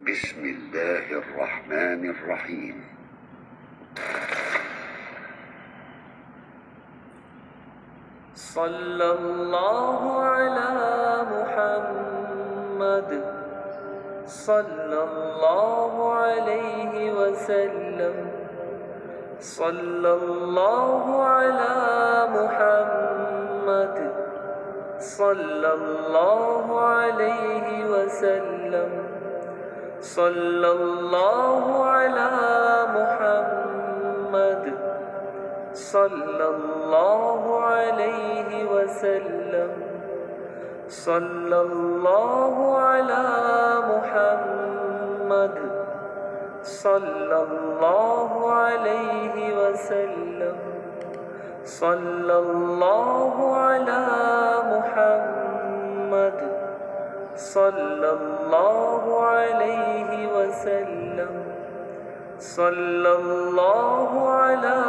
بسم الله الرحمن الرحيم. صلى الله على محمد صلى الله عليه وسلم. صلى الله على محمد صلى الله عليه وسلم. صلى الله على محمد صلى الله عليه وسلم. صلى الله على محمد صلى الله عليه وسلم. صلى الله على محمد صلى الله عليه وسلم. صلى الله على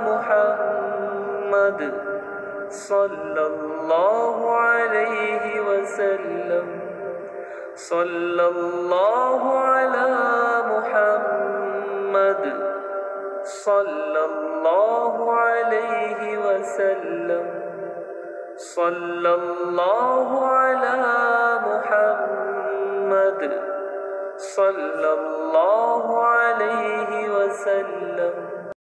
محمد صلى الله عليه وسلم. صلى الله على محمد صلى الله عليه وسلم. صلى الله على محمد صلى الله عليه وسلم.